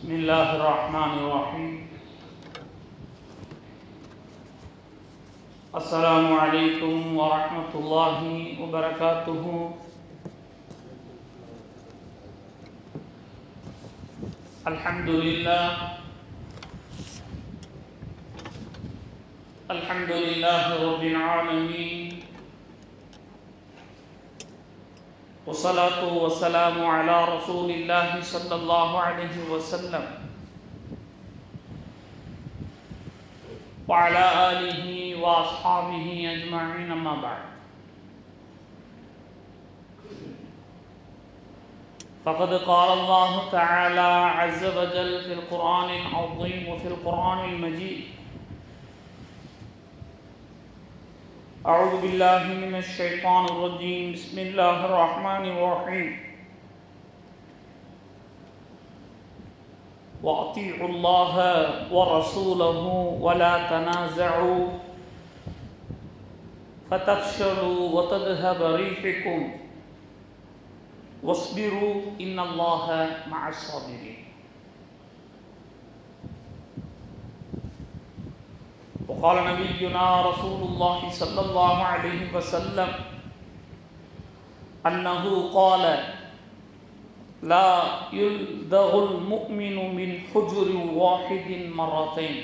بسم الله الرحمن الرحيم. السلام عليكم ورحمة الله وبركاته. الحمد لله رب العالمين، والصلاة والسلام على رسول الله صلى الله عليه وسلم وعلى آله وأصحابه أجمعين، أما بعد. فقد قال الله تعالى عز وجل في القرآن العظيم وفي القرآن المجيد: أعوذ بالله من الشيطان الرجيم، بسم الله الرحمن الرحيم. وأطيعوا الله ورسوله ولا تنازعوا فتفشلوا وتذهب ريحكم واصبروا إن الله مع الصابرين. وقال نبينا رسول الله صلى الله عليه وسلم أنه قال: لا يلدغ المؤمن من حجر واحد مرتين.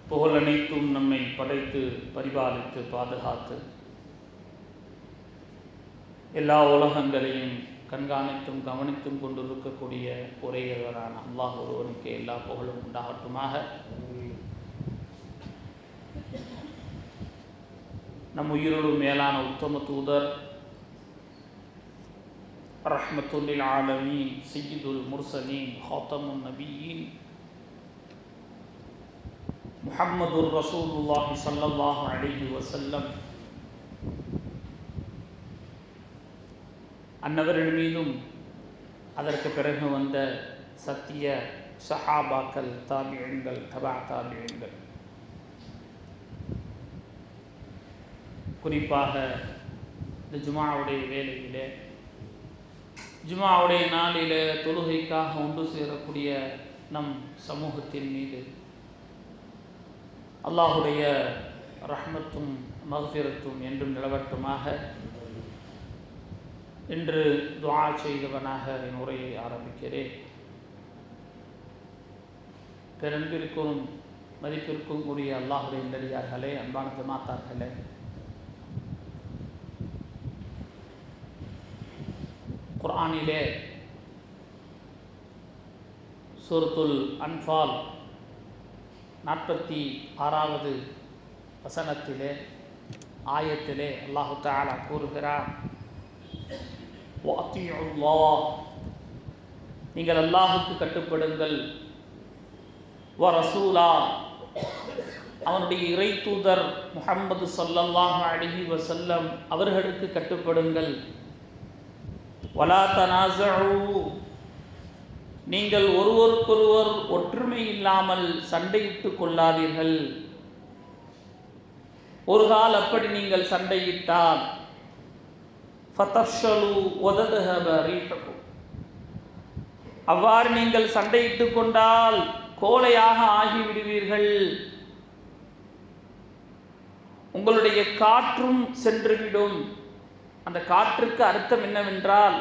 புகழ் அனைத்தும் நம்மை படைத்து பரிபாலித்து பாதுகாத்து எல்லா உலகங்களையும் கண்காணித்தும் கவனித்தும் கொண்டிருக்கக்கூடிய ஒரே இறைவனான அல்லாஹ் ஒருவனுக்கு எல்லா புகழும் உண்டாகட்டுமாக. நம் உயிரோடு மேலான உத்தம தூதர் ரஹ்மத்துல்லில் ஆலமீன் சய்யிதுல் முர்சலீன் ஹாத்தமுன் நபியீன் முஹம்மதுர் ரசூலுல்லாஹி ஸல்லல்லாஹு அலைஹி வஸல்லம் அன்னவரின் மீதும் அதற்கு பிறகு வந்த சத்திய சஹாபாக்கள், தாபிஈன்கள், தபா தாபிஈன்கள், குறிப்பாக இந்த ஜுமாவுடைய வேளையிலே, ஜுமாவுடைய நாளிலே தொழுகைக்காக ஒன்று சேரக்கூடிய நம் சமூகத்தின் மீது அல்லாஹுடைய ரஹ்மத்தும் மக்ஃபிரத்தும் என்றும் நிலவட்டுமாக. இன்று துஆ செய்தவனாக என் உரையை ஆரம்பிக்கிறேன். பெரன்பிற்கும் மதிப்பிற்கும் கூடிய அல்லாஹுடைய நல்லடியார்களே, அன்பான ஜமாத்தார்களே, குர்ஆனிலே சூரத்துல் அன்ஃபால் 46வது வசனத்திலே ஆயத்திலே அல்லாஹு தஆலா கூறுகிறார்: வஅத்தீஉல்லாஹ், நீங்கள் அல்லாஹுக்கு கட்டுப்படுங்கள், வ ரசூலா, அவனுடைய இறை தூதர் முஹம்மது ஸல்லல்லாஹு அலைஹி வஸல்லம் அவர்களுக்கு கட்டுப்படுங்கள், வலா தனாஸஉ, நீங்கள் ஒருவருக்கொருவர் ஒற்றுமை இல்லாமல் சண்டையிட்டுக் கொள்ளாதீர்கள். ஒரு கால் அப்படி நீங்கள் சண்டையிட்டால் ஃபதஃஷலு வததஹப ரீஹுக்கும், அவ்வாறு நீங்கள் சண்டையிட்டுக் கொண்டால் கோழையாக ஆகிவிடுவீர்கள், உங்களுடைய காற்றும் சென்றுவிடும். அந்த காற்றுக்கு அர்த்தம் என்னவென்றால்,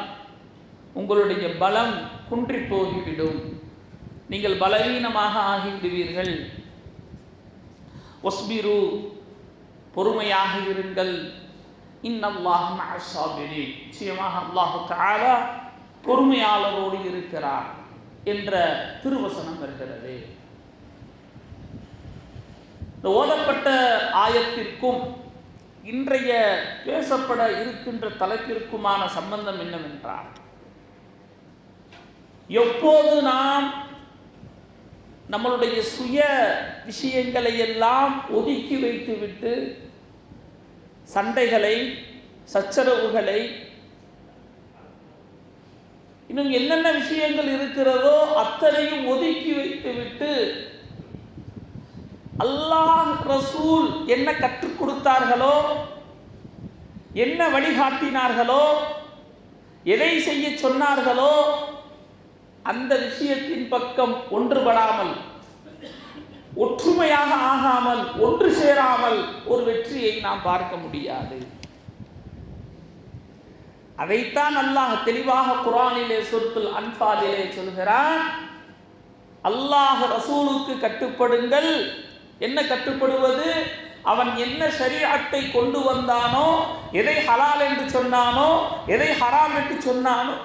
உங்களுடைய பலம் குன்றி போய்விடும், நீங்கள் பலவீனமாக ஆகிவிடுவீர்கள். வஸ்பிரு, பொறுமையாக இருங்கள். இன்னல்லாஹ் மஅஸ் ஸாபிரீன், நிச்சயமாக அல்லாஹ் தஆலா பொறுமையாளரோடு இருக்கிறார் என்ற திருவசனம் வருகிறது. இந்த ஓதப்பட்ட ஆயத்திற்கும் இன்றைய பேசப்பட இருக்கின்ற தலைப்பிற்குமான சம்பந்தம் என்னவென்றால், எப்போது நாம் நம்மளுடைய சுய விஷயங்களை எல்லாம் ஒதுக்கி வைத்துவிட்டு சண்டைகளை, சச்சரவுகளை, இன்னும் என்னென்ன விஷயங்கள் இருக்கிறதோ அத்தனையும் ஒதுக்கி வைத்துவிட்டு அல்லாஹ் ரசூல் என்ன கற்றுக் கொடுத்தார்களோ, என்ன வழிகாட்டினார்களோ, எதை செய்ய சொன்னார்களோ அந்த விஷயத்தின் பக்கம் ஒன்றுபடாமல், ஒற்றுமையாக ஆகாமல், ஒன்று சேராமல் ஒரு வெற்றியை நாம் பார்க்க முடியாது. அதைத்தான் அல்லாஹ் தெளிவாக குர்ஆனிலே சூரத்துல் அன்ஃபாலிலே சொல்கிறான், அல்லாஹ் ரசூலுக்கு கட்டுப்படுங்கள். என்ன கட்டுப்படுவது? அவன் என்ன ஷரீஅத்தை கொண்டு வந்தானோ, எதை ஹலால் என்று சொன்னானோ, எதை ஹராம் என்று சொன்னானோ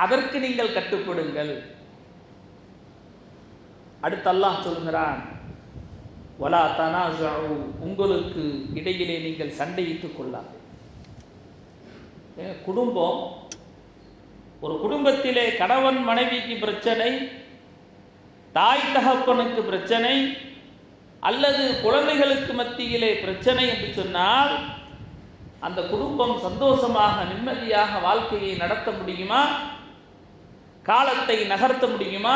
அதற்கு நீங்கள் கட்டுப்படுங்கள். அடுத்து அல்லாஹ் சொல்கிறான், வலா தனாஸு, உங்களுக்கு இடையிலே நீங்கள் சண்டையிட்டுக் கொள்ளாது. குடும்பம், ஒரு குடும்பத்திலே கணவன் மனைவிக்கு பிரச்சனை, தாய் தகப்பனுக்கு பிரச்சனை, அல்லது குழந்தைகளுக்கு மத்தியிலே பிரச்சனை என்று சொன்னால் அந்த குடும்பம் சந்தோஷமாக நிம்மதியாக வாழ்க்கையை நடத்த முடியுமா? காலத்தை நகர்த்த முடியுமா?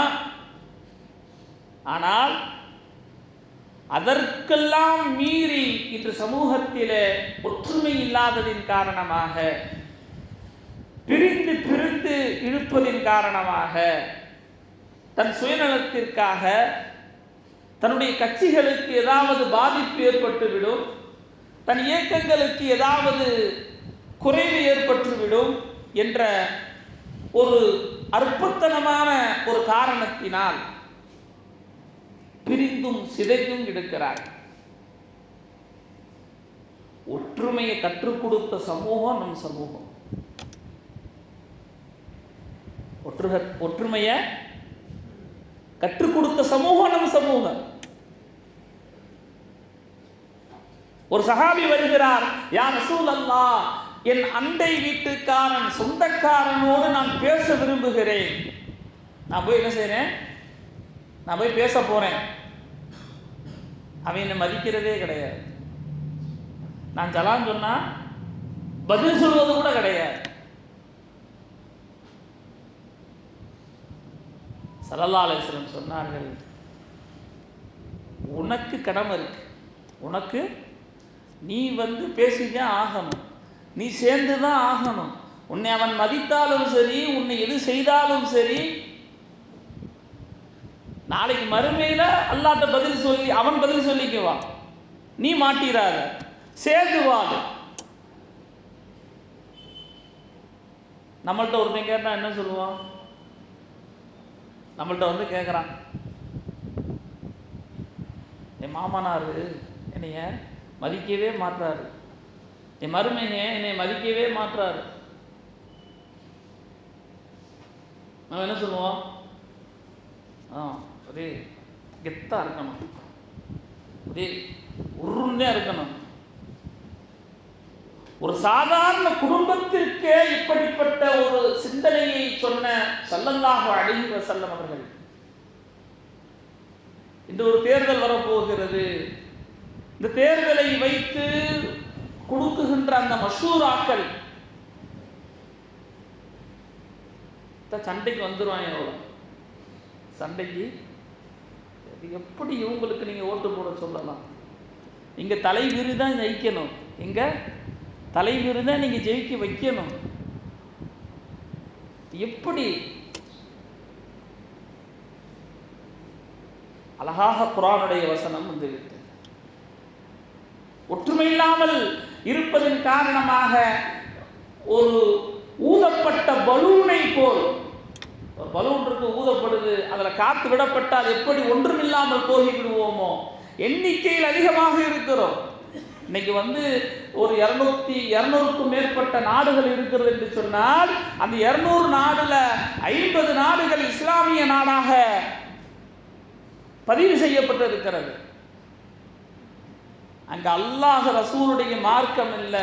ஆனால் அதற்கெல்லாம் மீறி இன்று சமூகத்திலே ஒற்றுமை இல்லாததின் காரணமாக, பிரிந்து பிரிந்து இழுப்பதின் காரணமாக, தன் சுயநலத்திற்காக தன்னுடைய கட்சிகளுக்கு ஏதாவது பாதிப்பு ஏற்பட்டுவிடும், தன் இயக்கங்களுக்கு ஏதாவது குறைவு ஏற்பட்டுவிடும் என்ற ஒரு அற்பத்தனமான ஒரு காரணத்தினால் பிரிந்தும் சிதைந்தும் இருக்கிறார். ஒற்றுமையை கற்றுக் கொடுத்த சமூகம் நம் சமூகம். ஒற்றுமையை கற்றுக் கொடுத்த சமூகம் நம் சமூகம். ஒரு சஹாபி வருகிறார், யா ரசூலல்லாஹ், என் அண்டை வீட்டுக்காரன் சொந்தக்காரனோடு நான் பேச விரும்புகிறேன். நான் போய் என்ன செய்றேன்? நான் போய் பேச போறேன். அவன் என்னை மதிக்கிறதே கிடையாது. நான் சலாம் சொன்னா பதில் சொல்வது கூட கிடையாது. ஸல்லல்லாஹு அலைஹி வஸல்லம் சொன்னார்கள், உனக்கு கடமை இருக்கு, உனக்கு நீ பேசிதான் ஆகணும், நீ சேர்ந்துதான் ஆகணும். உன்னை அவன் மதித்தாலும் சரி, உன்னை எது செய்தாலும் சரி, நாளைக்கு மறுமையில அல்லாஹ்ட்ட பதில் சொல்லி அவன் பதில் சொல்லிக்குவான். நீ மாட்டிராத, சேர்ந்து வாடு. நம்மள்ட்ட ஒருத்தன் கேட்டா என்ன சொல்லுவான்? நம்மள்ட்ட கேட்குறான், என் மாமனாரு என்னைய மதிக்கவே மாற்றாரு, என் மருமைங்க என்னை மதிக்கவே மாற்றாரு. நம்ம என்ன சொல்லுவோம்? அதே கெத்தா இருக்கணும், அதே உருண்டே இருக்கணும். ஒரு சாதாரண குடும்பத்திற்கே இப்படிப்பட்ட ஒரு சிந்தனையை சொன்ன ஸல்லல்லாஹு அலைஹி வஸல்லம் அவர்கள், இந்த ஒரு தேர்தல் வரப்போகிறது, இந்த தேர்தலை வைத்து கொடுக்குகின்ற அந்த மஷூராக்கள் சண்டைக்கு வந்துருவாங்க. சண்டைக்கு எப்படி இவங்களுக்கு நீங்க ஓட்டு போட சொல்லலாம்? இங்க தலைவிரி தான் ஜெயிக்கணும், இங்க தலைவிரி தான் நீங்க ஜெயிக்க வைக்கணும். எப்படி அழகாக குர்ஆனுடைய வசனம் வந்துவிட்டது. ஒற்றுமை இல்லாமல் இருப்பதன் காரணமாக ஒரு ஊதப்பட்ட பலூனை போல், ஒரு பலூன் இருக்கு, ஊதப்படுது, அதில் காத்து விடப்பட்டால் எப்படி ஒன்றுமில்லாமல் போய்விடுவோமோ, எண்ணிக்கையில் அதிகமாக இருக்கிறோம். இன்னைக்கு ஒரு 200க்கும் மேற்பட்ட நாடுகள் இருக்கிறது என்று சொன்னால், அந்த 200 நாடுல 50 நாடுகள் இஸ்லாமிய நாடாக பதிவு செய்யப்பட்டிருக்கிறது. அங்க அல்லாஹ் ரசூலுடைய மார்க்கம் இல்ல,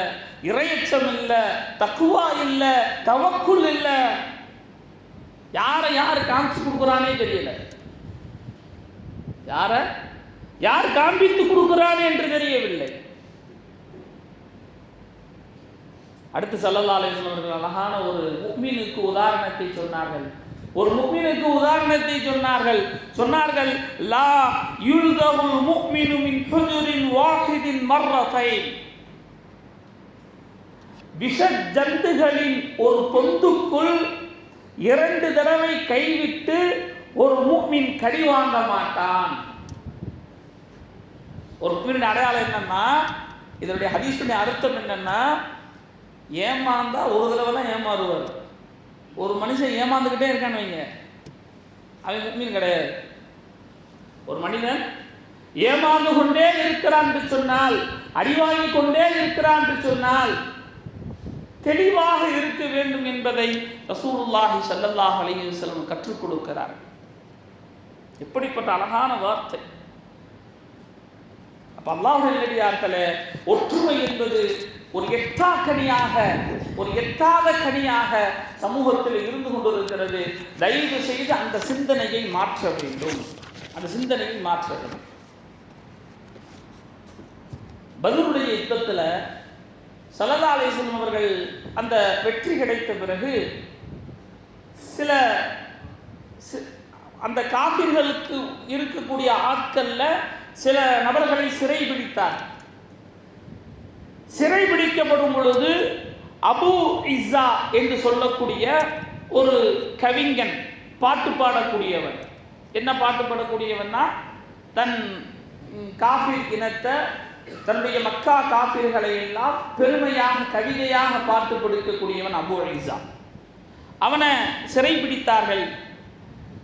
இறையச்சம் இல்ல, தக்வா இல்ல, தவக்குல் இல்ல. யார் காமிச்சு கொடுக்குறானே தெரியல, யார் காண்பித்து கொடுக்குறானே என்று தெரியவில்லை. அடுத்து ஸல்லல்லாஹு அலைஹி வஸல்லம் அவர்கள் அழகான ஒரு முஃமினுக்கு உதாரணத்தை சொன்னார்கள். ஒரு முஃமினுக்கு உதாரணத்தை சொன்னார்கள், லா யுல்தகுல் முஃமினு மின் ஹுஜுரின் வாஹிதின் மர்ரதைன். விஷ ஜந்துகளின் ஒரு பொந்துக்குள் 2 தடவை கைவிட்டு ஒரு முஃமின் கடி வாங்க மாட்டான். ஒரு முஃமினுடைய அடையாளம் என்னன்னா, இதனுடைய ஹதீஸுடைய அர்த்தம் என்னன்னா, ஏமாந்தா ஒரு தடவை தான் ஏமாறுவார். ஒரு மனுஷன் ஏமாந்துக்கிட்டே இருக்கான்னு வைங்க, அவன் முஃமின் கிடையாது. ஒரு மனிதன் ஏமாந்து கொண்டே இருக்கிறான் என்று சொன்னால், அடிவாங்கி கொண்டே இருக்கிறான் என்று சொன்னால், தெளிவாக இருக்க வேண்டும் என்பதை ரசூலுல்லாஹி ஸல்லல்லாஹு அலைஹி வஸல்லம் கற்றுக் கொடுக்கிறார். எப்படிப்பட்ட அழகான வார்த்தை! அப்ப அல்லாஹ்வுடைய நல்லடியார்களே, ஒற்றுமை என்பது ஒரு எட்டாக்கனியாக, ஒரு எட்டாத கனியாக சமூகத்தில் இருந்து கொண்டிருக்கிறது. தயவு செய்து அந்த சிந்தனையை மாற்ற வேண்டும், அந்த சிந்தனையை மாற்ற வேண்டும். பத்ருடைய யுத்தத்தில் ஸல்லல்லாஹு அலைஹி வஸல்லம் அவர்கள் அந்த வெற்றி கிடைத்த பிறகு சில அந்த காபிர்களுக்கு இருக்கக்கூடிய ஆட்கள்ல சில நபர்களை சிறை பிடித்தார். சிறை பிடிக்கப்படும் பொழுது அபு இஸ்ஸா என்று சொல்லக்கூடிய ஒரு கவிஞன், பாட்டு பாடக்கூடியவன். என்ன பாட்டு பாடக்கூடியவன்னா, தன் காஃபிர் இனத்தை, தன்னுடைய மக்கா காபிர்களை எல்லாம் பெருமையாக கவிதையாக பாட்டு கொடுக்கக்கூடியவன் அபு இஸ்ஸா. அவனை சிறை பிடித்தார்கள்.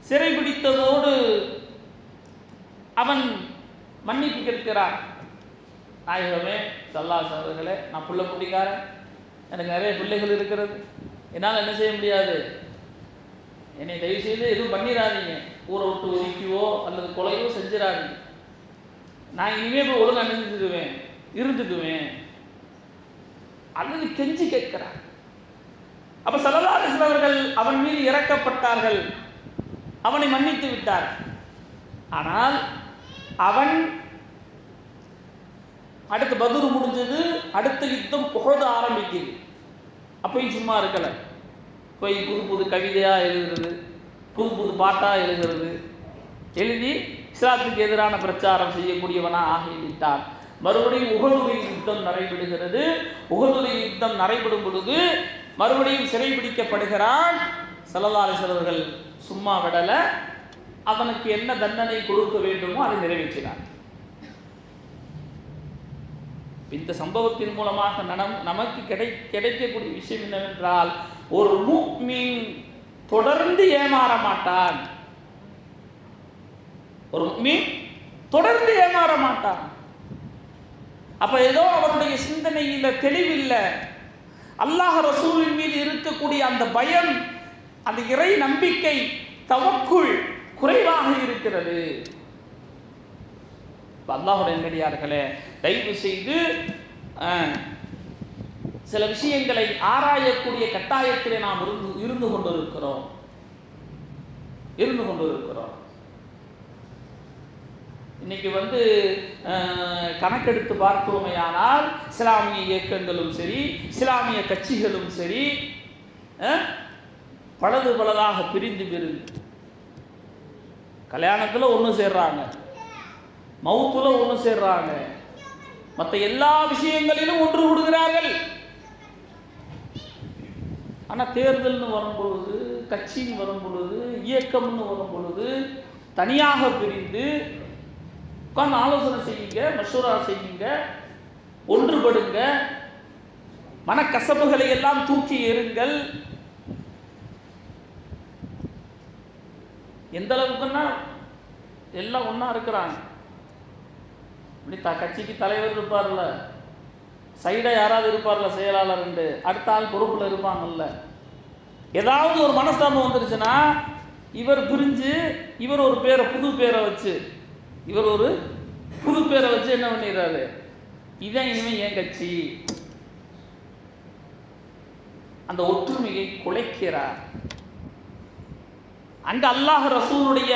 சிறை பிடித்ததோடு அவன் மன்னிப்பு கேட்கிறான். நாயகமே ஸல்லல்லாஹு அலைஹி அவர்களே, நான் புள்ள குட்டிக்காரன், எனக்கு நிறைய பிள்ளைகள் இருக்கிறது, என்னால் என்ன செய்ய முடியாது, என்னை தயவு செய்து எதுவும் பண்ணிடாதீங்க, ஊரை விட்டு ஒதுக்கியோ அல்லது கொலையோ செஞ்சிடாதீங்க, நான் இனிமே போய் ஒழுங்காக நினைஞ்சுக்குவேன், இருந்துக்குவேன் அல்லது கெஞ்சி கேட்கிறான். அப்ப ஸல்லல்லாஹு அலைஹி அவர்கள் அவன் மீது இறக்கப்பட்டார்கள், அவனை மன்னித்து விட்டார். ஆனால் அவன் அடுத்த பத்ரு முடிஞ்சது, அடுத்த யுத்தம் உஹது ஆரம்பிக்குது. அப்பயும் சும்மா இருக்கல, போய் புது புது கவிதையா எழுதுறது, புது புது பாட்டா எழுதுறது, எழுதி இஸ்லாத்துக்கு எதிரான பிரச்சாரம் செய்யக்கூடியவனா ஆகிவிட்டான். மறுபடியும் உஹதுடைய யுத்தம் நடைபெறுகிறது. உஹதுடைய யுத்தம் நடைபெறும் பொழுது மறுபடியும் சிறைபிடிக்கப்படுகிறான். ஸல்லல்லாஹு அலைஹி அவர்கள் சும்மா விடல, அவனுக்கு என்ன தண்டனை கொடுக்க வேண்டுமோ அதை நிறைவேற்றினார். இந்த சம்பவத்தின் மூலமாக நமக்கு கிடைக்கக்கூடிய விஷயம் என்னவென்றால், ஒரு முஃமின் தொடர்ந்து ஏமாற மாட்டான். ஒரு முஃமின் தொடர்ந்து ஏமாற மாட்டான். அப்ப ஏதோ அவருடைய சிந்தனையில தெளிவில்லை, அல்லாஹ் ரசூலின் மீது இருக்கக்கூடிய அந்த பயம், அந்த இறை நம்பிக்கை, தவக்குள் குறைவாக இருக்கிறது. அல்லாஹ்வுடைய நல்லடியார்களே, தயவு செய்து சில விஷயங்களை ஆராயக்கூடிய கட்டாயத்திலே நாம் இருந்து கொண்டிருக்கிறோம். இன்னைக்கு கணக்கெடுத்து பார்த்தோமையானால் இஸ்லாமிய இயக்கங்களும் சரி, இஸ்லாமிய கட்சிகளும் சரி, பலதாக பிரிந்து கல்யாணத்தில் ஒன்று சேர்றாங்க, மௌத்துல ஒன்று சேர்றாங்க, மற்ற எல்லா விஷயங்களிலும் ஒன்று கூடுகிறார்கள். ஆனால் தேர்தல்னு வரும் பொழுது, கட்சின்னு வரும் பொழுது, இயக்கம்னு வரும் பொழுது தனியாக பிரிந்து உட்கார்ந்து ஆலோசனை செய்யுங்க, மஷூரா செய்யுங்க, ஒன்றுபடுங்க, மனக்கசப்புகளை எல்லாம் தூக்கி எறிங்கள். எந்த அளவுக்குன்னா எல்லாம் ஒன்றா இருக்கிறாங்க. இப்படி கட்சிக்கு தலைவர் இருப்பார்ல, சைடாக யாராவது இருப்பார்ல, செயலாளர், அடுத்த ஆள் பொறுப்பில் இருப்பாங்கல்ல. ஏதாவது ஒரு மனஸ்தாபம் வந்துருச்சுன்னா இவர் பிரிஞ்சு இவர் ஒரு புது பேரை வச்சு என்ன பண்ணிடுறாரு, இதான் இனிமேல் என் கட்சி, அந்த ஒற்றுமையை குலைக்கிறார். அங்க அல்லாஹ் ரசூலுடைய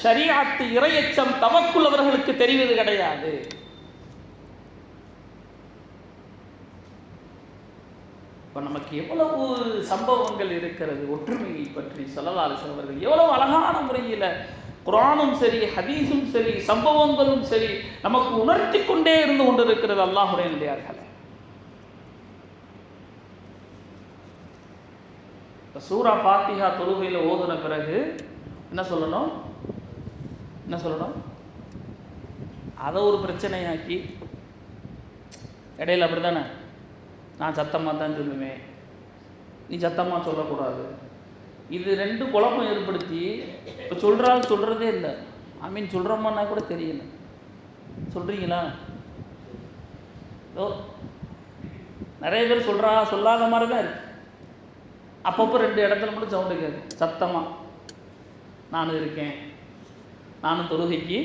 ஷரீஅத் இறையச்சம் தவக்குல் அவர்களுக்கு தெரிவது கிடையாது. இப்ப நமக்கு எவ்வளவு சம்பவங்கள் இருக்கிறது ஒற்றுமையை பற்றி. ஸல்லல்லாஹு அலைஹி வஸல்லம் அவர்கள் எவ்வளவு அழகான முறையில் குர்ஆனும் சரி, ஹதீஸும் சரி, சம்பவங்களும் சரி நமக்கு உணர்த்தி கொண்டே இருந்து கொண்டிருக்கிறது. அல்லாஹ்வுடைய நல்லடியார்களே, சூரா ஃபாத்திஹா தொழுகையில் ஓதுன பிறகு என்ன சொல்லணும்? என்ன சொல்லணும்? அதை ஒரு பிரச்சனையாக்கி இடையில அப்படி தானே, நான் சத்தமாக தான் சொல்லுவேன், நீ சத்தமாக சொல்லக்கூடாது, இது ரெண்டு குழப்பம் ஏற்படுத்தி இப்போ சொல்கிறாள் சொல்கிறதே இல்லை. சொல்கிறோம்னா கூட தெரியல. சொல்கிறீங்களா? ஓ, நிறைய பேர் சொல்லாத மாதிரி தான் இருக்கு. அப்பப்போ ரெண்டு இடத்துல மட்டும் சவுண்டு கேட்கு சத்தமாக, நானும் இருக்கேன், நானும் தொழுகைக்கு.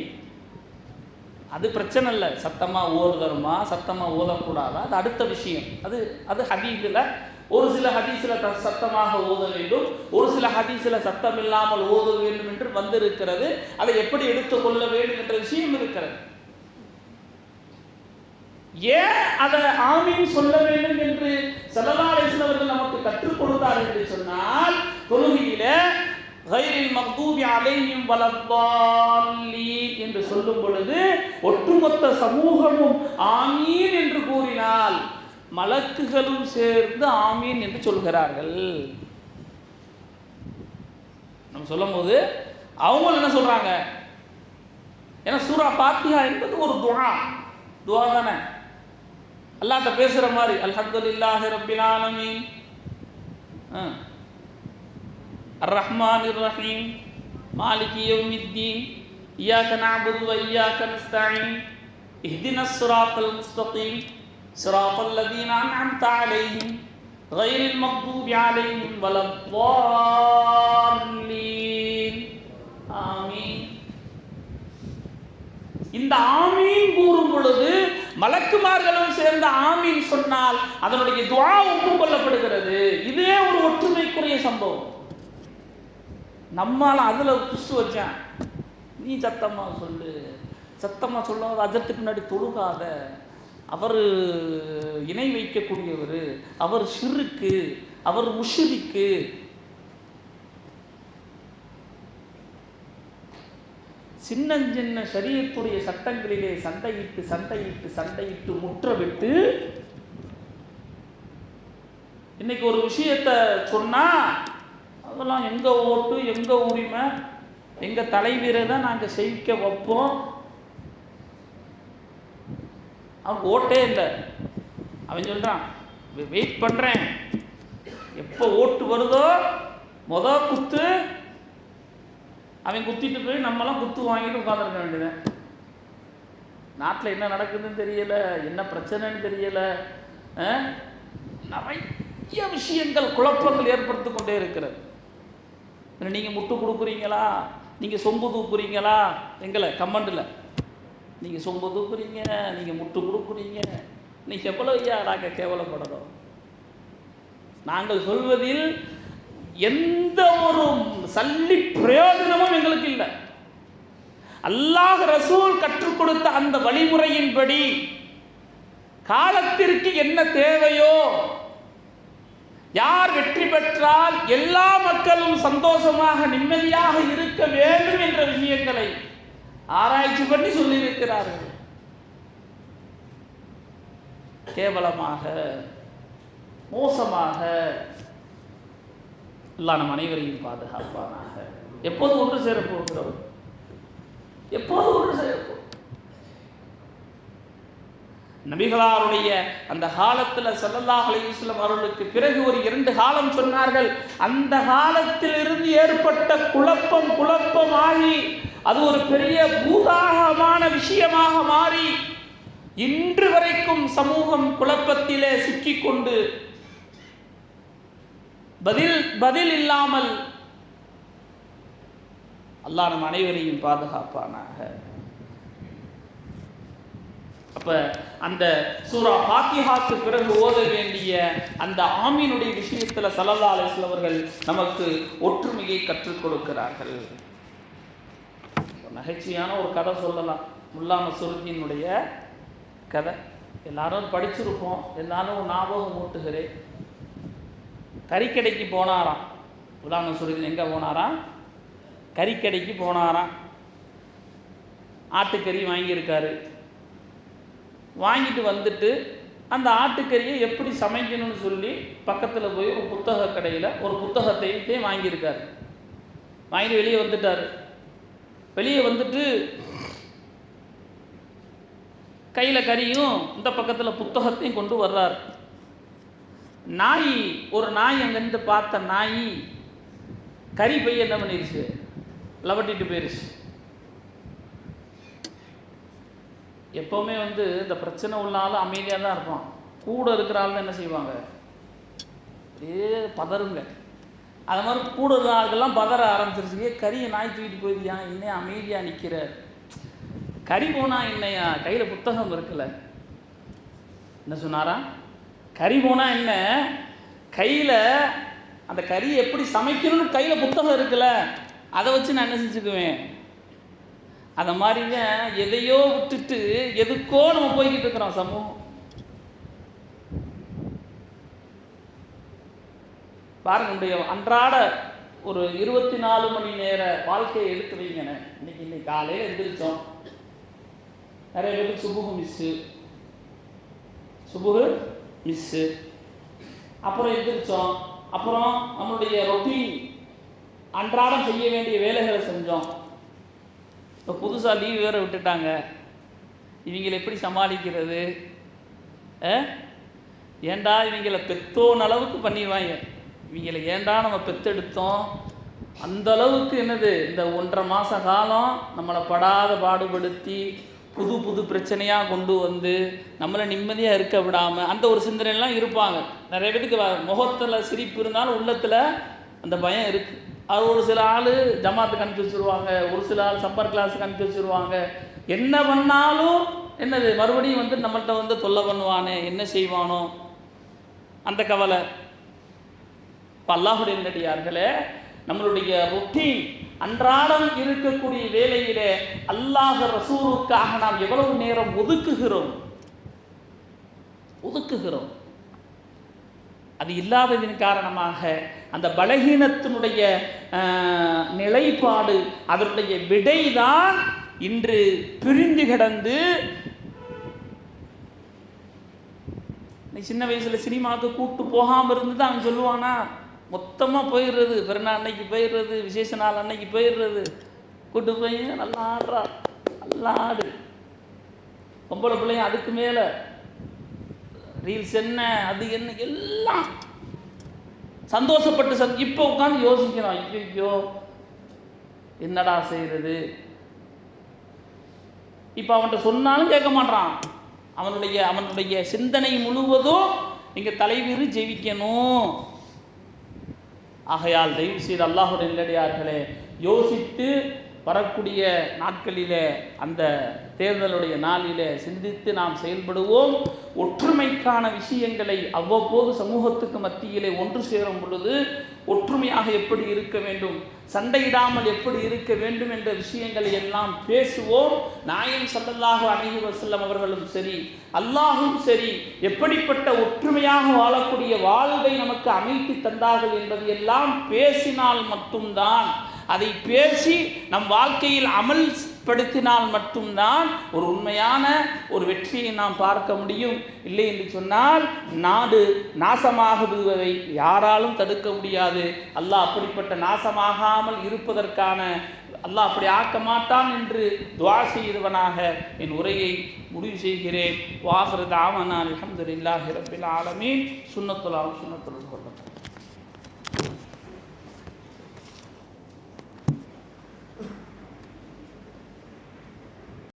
அது பிரச்சனை இல்லை, சத்தமாக ஓதுறமா சத்தமாக ஓதக்கூடாதா, அது அடுத்த விஷயம். அது ஹதீஸில் ஒரு சில ஹதீஸில் சத்தமாக ஓத வேண்டும், ஒரு சில ஹதீஸில் சத்தம் இல்லாமல் ஓத வேண்டும் என்று வந்திருக்கிறது. அதை எப்படி எடுத்துக்கொள்ள வேண்டும் என்ற விஷயம் இருக்கிறது. ஏன் அதை ஆமீன் சொல்ல வேண்டும் என்று ஸல்லல்லாஹு அலைஹி வஸல்லம் அவர்கள் நமக்கு கற்றுக் கொடுத்தார் என்று சொன்னால், தொழுகையில கைரில் மக்தூபி அலைஹிம் வலத்தால்லீன் என்று சொல்லும் பொழுது ஒட்டுமொத்த சமூகமும் ஆமீன் என்று கூறினால் மலக்குகளும் சேர்ந்து ஆமீன் என்று சொல்கிறார்கள். நம்ம சொல்லும் போது அவங்க என்ன சொல்றாங்க? ஏன்னா சூரா ஃபாத்திஹா என்பது ஒரு துஆ தானே, அல்லாஹ்ட்ட பேசுற மாதிரி. அல்ஹம்துலில்லாஹி ரப்பில் ஆலமீன், அர்ரஹ்மானிர் ரஹீம், மாலிகி யௌமித்தீன், இய்யாக நஅபுது வ இய்யாக நஸ்தஈன், இஹ்தினஸ் ஸிராத்தல் முஸ்தகீம், ஸிராத்தல் லதீன அன்அம்த அலைஹிம், கைரில் மக்தூபி அலைஹிம் வலத்தால்லீன். ஆமீன். இந்த ஆமீன் கூறும் பொழுது மலக்குமார்களும் சேர்ந்த ஆமீன் சொன்னால் அதனுடைய துஆ ஒப்புக்கொள்ளப்படுகிறது. இதே ஒரு ஒற்றுமைக்குரிய சம்பவம். நம்மால அதுல புஷ் வச்சான், நீ சத்தமா சொல்லு, சத்தமா சொல்லாத, அஜத்துக்கு முன்னாடி தொழுகாத, அவர் இணை வைக்கக்கூடியவர், அவர் ஷிர்க்கு, அவர் முஷ்ரிக்கு. சின்ன சின்ன ஷரியத்துடைய சட்டங்களிலே சண்டையிட்டு முற்றவிட்டு இன்னைக்கு ஒரு விஷயத்தை சொன்னா அதெல்லாம் எங்க ஓட்டு, எங்க உரிமை, எங்க தலைவீரை தான் நாங்க செய்விக்க வைப்போம். அவன் ஓட்டே இல்லை. அவன் சொல்றான், வெயிட் பண்றேன், எப்போ ஓட்டு வருதோ குத்து. அவன் குத்திட்டு போய் நம்மளாம் குத்து வாங்கிட்டு உட்காந்துருக்க வேண்டியது. நாட்டில் என்ன நடக்குதுன்னு தெரியல, என்ன பிரச்சனைன்னு தெரியல, நிறைய விஷயங்கள் குழப்பங்கள் ஏற்படுத்தி கொண்டே இருக்கிறது. நீங்கள் முட்டு கொடுக்குறீங்களா, நீங்கள் சொம்பு தூக்குறீங்களா, எங்களை கமெண்டில் நீங்கள் சொம்பு தூக்குறீங்க, நீங்கள் முட்டு கொடுக்குறீங்க, நீங்கள் எவ்வளோ ஐயா நாங்கள் கேவலப்படணும். நாங்கள் சொல்வதில் எந்த ஒரு சல்லி பிரயோஜனமும் எங்களுக்கு இல்லை. அல்லாஹ் ரசூல் கற்றுக் கொடுத்த அந்த வழிமுறையின்படி காலத்திற்கு என்ன தேவையோ, யார் வெற்றி பெற்றால் எல்லா மக்களும் சந்தோஷமாக நிம்மதியாக இருக்க வேண்டும் என்ற விஷயங்களை ஆராய்ச்சி பண்ணி சொல்லியிருக்கிறார்கள். கேவலமாக, மோசமாக அல்லாஹ் நம் அனைவரையும் பாதுகாப்பானாக. எப்போது ஒன்று சேரப்போகிறோம்? எப்போது ஒன்று சேரப்போகிறோம்? நபிகளாருடைய அந்த காலத்தில் ஸல்லல்லாஹு அலைஹி வஸல்லம் அவர்களுக்கு பிறகு ஒரு 2 காலம் சொன்னார்கள். அந்த காலத்திலிருந்து ஏற்பட்ட குழப்பமாகி அது ஒரு பெரிய பூதாகமான விஷயமாக மாறி இன்று வரைக்கும் சமூகம் குழப்பத்திலே சிக்கிக்கொண்டு பதில் இல்லாமல் அல்லாஹ் நம் அனைவரையும் பாதுகாப்பானாக. அப்ப அந்த சூரா ஃபாத்திஹாக்கு பிறகு ஓத வேண்டிய அந்த ஆமீனுடைய விஷயத்துல ஸல்லல்லாஹு அலைஹி வஸல்லம் அவர்கள் நமக்கு ஒற்றுமையை கற்றுக் கொடுக்கிறார்கள். நகைச்சுவையான ஒரு கதை சொல்லலாம். முல்லா நஸ்ருத்தீனுடைய கதை எல்லாரும் படிச்சிருப்போம், எல்லாரும் ஞாபகம் ஊட்டுகிறேன். கறிக்கடைக்கு போனாராம் முல்லா நஸ்ருத்தீன். எங்க போனாராம்? கறிக்கடைக்கு போனாராம். ஆட்டுக்கறி வாங்கியிருக்காரு. வாங்கிட்டு வந்துட்டு அந்த ஆட்டுக்கறியை எப்படி சமைக்கணும்னு சொல்லி பக்கத்தில் போய் ஒரு புத்தக கடையில் ஒரு புத்தகத்தையே வாங்கியிருக்காரு. வாங்கி வெளியே வந்துட்டார். வெளியே வந்துட்டு கையில் கறியும் இந்த பக்கத்தில் புத்தகத்தையும் கொண்டு வர்றார். ஒரு நாய் அங்கேருந்து பார்த்த நாய் கறி பைய என்ன பண்ணிருச்சு, லவட்டிட்டு போயிருச்சு. எப்போவுமே இந்த பிரச்சனை உள்ளாலும் அமைதியாக தான் இருப்பான். கூட இருக்கிறாலும் என்ன செய்வாங்க, பதறுங்க. அது மாதிரி கூட இருக்கிற ஆளுக்கெல்லாம் பதற ஆரம்பிச்சிருச்சு. கறியை நாய் தூக்கிட்டு போயிருக்கியா, இன்னும் அமைதியாக நிற்கிற, கறி போனா என்னையா, கையில் புத்தகம் இருக்குல்ல. என்ன சொன்னாரா, கறி போனா என்ன, கையில் அந்த கறியை எப்படி சமைக்கணும்னு கையில் புத்தகம் இருக்குல்ல, அதை வச்சு நான் என்ன செஞ்சுக்குவேன். அந்த மாதிரிங்க எதையோ விட்டுட்டு எதுக்கோ நம்ம போய்கிட்டு இருக்கிறோம். சமூகம் பாருங்க, நம்முடைய அன்றாட ஒரு 24 மணி நேர வாழ்க்கையை எடுத்து வைங்க. இன்னைக்கு காலையில் எந்திரிச்சோம், நிறைய பேருக்கு சுபுகு மிஸ்ஸு, அப்புறம் எந்திரிச்சோம், அப்புறம் நம்மளுடைய ரொட்டீன் அன்றாடம் செய்ய வேண்டிய வேலைகளை செஞ்சோம். இப்போ புதுசாக லீவ் வேறு விட்டுட்டாங்க, இவங்களை எப்படி சமாளிக்கிறது? ஏண்டா இவங்களை பெத்தோன அளவுக்கு பண்ணிடுவாங்க. இவங்களை ஏண்டா நம்ம பெத்தெடுத்தோம், அந்த அளவுக்கு என்னது இந்த 1.5 மாத காலம் நம்மளை படாத பாடுபடுத்தி புது புது பிரச்சனையாக கொண்டு வந்து நம்மளை நிம்மதியாக இருக்க விடாமல் அந்த ஒரு சிந்தனைலாம் இருப்பாங்க. நிறைய பேருக்கு முகத்தில் சிரிப்பு இருந்தாலும் உள்ளத்தில் அந்த பயம் இருக்குது. அது ஒரு சில ஆள் ஜமாத்துக்கு அனுப்பி வச்சுருவாங்க, ஒரு சில ஆள் சப்பர் கிளாஸுக்கு அனுப்பி வச்சுருவாங்க. என்ன பண்ணாலும் என்னது மறுபடியும் நம்மள்கிட்ட தொல்லை பண்ணுவானே, என்ன செய்வானோ அந்த கவலை. இப்போ அல்லாஹுடைய நல்லடியார்களே, நம்மளுடைய ரொட்டீன் அன்றாடம் இருக்கக்கூடிய வேலையிலே அல்லாஹ் ரசூலுக்காக நாம் எவ்வளவு நேரம் ஒதுக்குகிறோம். அது இல்லாததின் காரணமாக அந்த பலகீனத்தினுடைய நிலைப்பாடு, அதனுடைய விடைதான் இன்று பிரிந்து கிடந்து. சின்ன வயசுல சினிமாவுக்கு கூப்பிட்டு போகாமல் இருந்து அவன் சொல்லுவானா, மொத்தமாக போயிடுறது, பிறநாள் அன்னைக்கு போயிடுறது, விசேஷ நாள் அன்னைக்கு போயிடுறது, கூப்பிட்டு போய் நல்லா ஆடுறா, நல்லா ஆடு. பொம்பளை பிள்ளைங்க அதுக்கு மேலே ரீல்ஸ் என்ன அது என்ன எல்லாம் சந்தோஷப்பட்டு இப்போ உட்காந்து யோசிக்கிறோம், ஐயோ என்னடா செய்யறது. இப்போ அவன்கிட்ட சொன்னாலும் கேட்க மாட்டான். அவனுடைய சிந்தனை முழுவதும் இங்கே தலைவீறு ஜெயிக்கணும். ஆகையால் தயவு செய்து அல்லாஹுடைய நல்லடியார்களே, யோசித்து வரக்கூடிய நாட்களிலே அந்த தேர்தலுடைய நாளிலே சிந்தித்து நாம் செயல்படுவோம். ஒற்றுமைக்கான விஷயங்களை அவ்வப்போது சமூகத்துக்கு மத்தியிலே ஒன்று சேரும் பொழுது ஒற்றுமையாக எப்படி இருக்க வேண்டும், சண்டையிடாமல் எப்படி இருக்க வேண்டும் என்ற விஷயங்களை எல்லாம் பேசுவோம். நாயகம் ஸல்லல்லாஹு அலைஹி வஸல்லம் அவர்களும் சரி, அல்லாஹும் சரி, எப்படிப்பட்ட ஒற்றுமையாக வாழக்கூடிய வாழ்வை நமக்கு அமைத்து தந்தார்கள் என்பதை எல்லாம் பேசினால் மட்டும்தான், அதை பேசி நம் வாழ்க்கையில் அமல்படுத்தினால் மட்டும்தான் ஒரு உண்மையான ஒரு வெற்றியை நாம் பார்க்க முடியும். இல்லை என்று சொன்னால் நாடு நாசமாகுவதை யாராலும் தடுக்க முடியாது. அல்லாஹ் அப்படிப்பட்ட நாசமாகாமல் இருப்பதற்கான அல்லாஹ் அப்படி ஆக்க மாட்டான் என்று துஆ செய்தவனாக என் உரையை முடிவு செய்கிறேன். வாஹிரு தஅவானா அல்ஹம்துலில்லாஹி ரப்பில் ஆலமீன். சுன்னத்துல்லாஹி சுன்னத்துல்